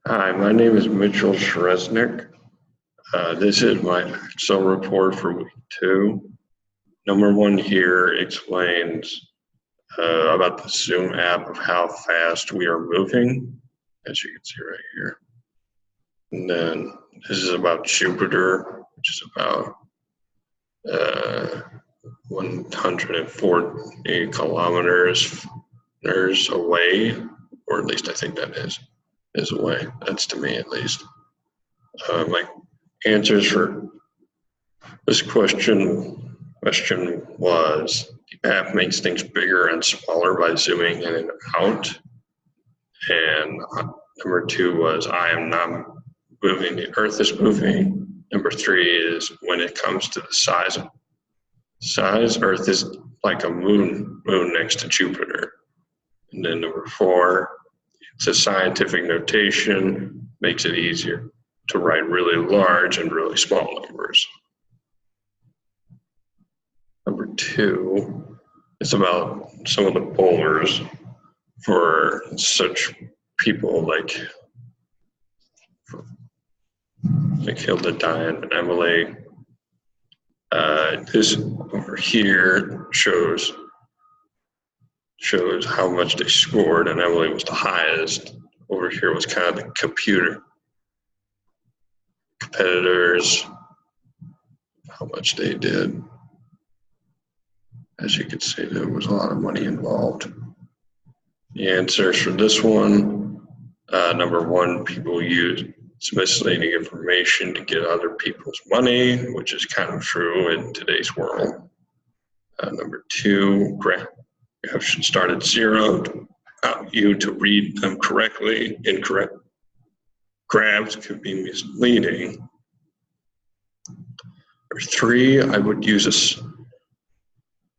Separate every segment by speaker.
Speaker 1: Hi, my name is Mitchell Cheresnick. This is my Excel report for week 2. Number 1 here explains about the Zoom app of how fast we are moving, as you can see right here. And then this is about Jupiter, which is about 140 kilometers away, or at least I think that is away. That's to me at least. My answers for this question was the app makes things bigger and smaller by zooming in and out. And number 2 was I am not moving, the Earth is moving. Number 3 is when it comes to the size, Earth is like a moon next to Jupiter. And then number 4, it's a scientific notation, makes it easier to write really large and really small numbers. Number 2 is about some of the polars for such people like Hilda, Diane, and Emily. This over here shows how much they scored, and Emily was the highest. Over here was kind of the competitors, how much they did. As you can see, there was a lot of money involved. The answers for this one, number 1, people use misleading information to get other people's money, which is kind of true in today's world. Number 2, graphs should start at 0 to allow you to read them correctly. Incorrect graphs could be misleading. Number 3, I would use a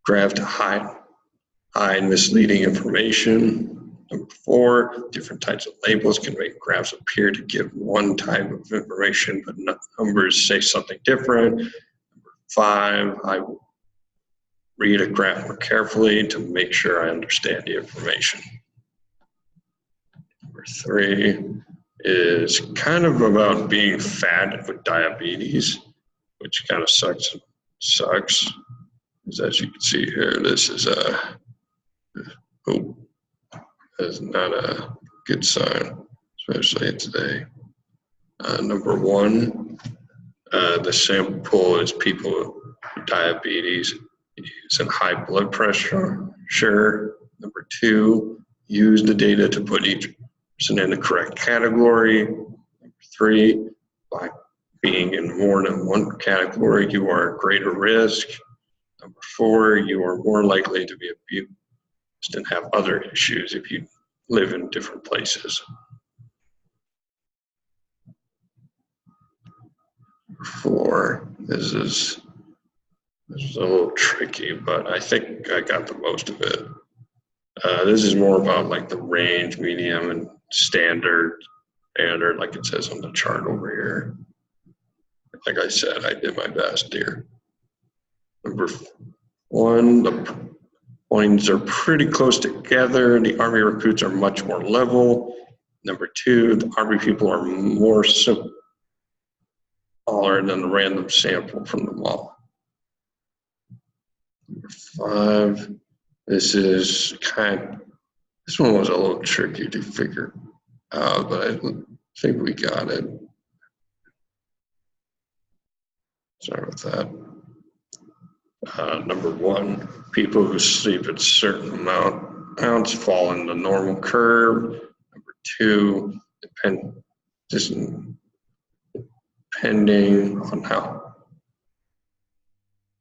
Speaker 1: graph to hide misleading information. Number 4, different types of labels can make graphs appear to give one type of information, but numbers say something different. Number 5, I will read a graph more carefully to make sure I understand the information. Number 3 is kind of about being fat with diabetes, which kind of sucks. As you can see here, this is is not a good sign, especially today. Number 1, the sample is people with diabetes and high blood pressure. Sure. Number 2, use the data to put each person in the correct category. Number 3, by being in more than one category, you are at greater risk. Number 4, you are more likely to be abused and have other issues if you live in different places. Number 4, this is a little tricky, but I think I got the most of it. This is more about like the range, medium, and standard, like it says on the chart over here. Like I said, I did my best here. Number 1, the points are pretty close together. The Army recruits are much more level. Number 2, the Army people are more smaller than the random sample from them all. Number 5, this one was a little tricky to figure out, but I think we got it. Sorry about that. Number 1, people who sleep at certain amounts fall in the normal curve. Number 2, depending on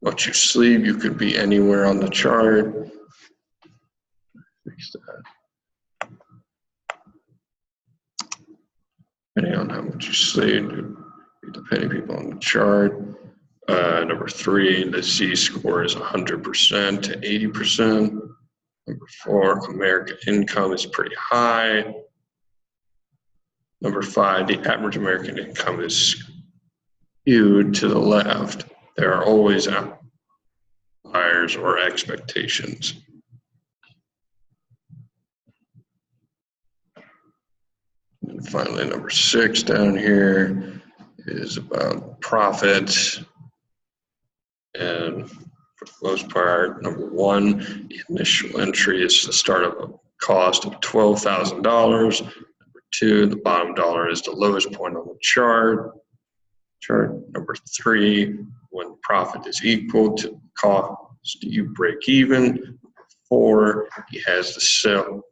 Speaker 1: what you sleep, you could be anywhere on the chart. Fix that. Depending on how much you sleep, depending people on the chart. Number 3, the Z-score is 100% to 80%. Number 4, American income is pretty high. Number 5, the average American income is skewed to the left. There are always outliers or expectations. And finally, number 6 down here is about profits. And for the most part, number 1, the initial entry is the startup cost of $12,000. Number 2, the bottom dollar is the lowest point on the chart. Number 3, when profit is equal to cost, you break even. Number 4, he has to sell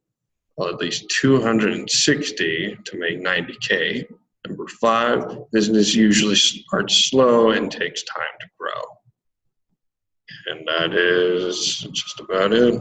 Speaker 1: at least 260 to make 90K. Number 5, business usually starts slow and takes time to grow. And that is just about it.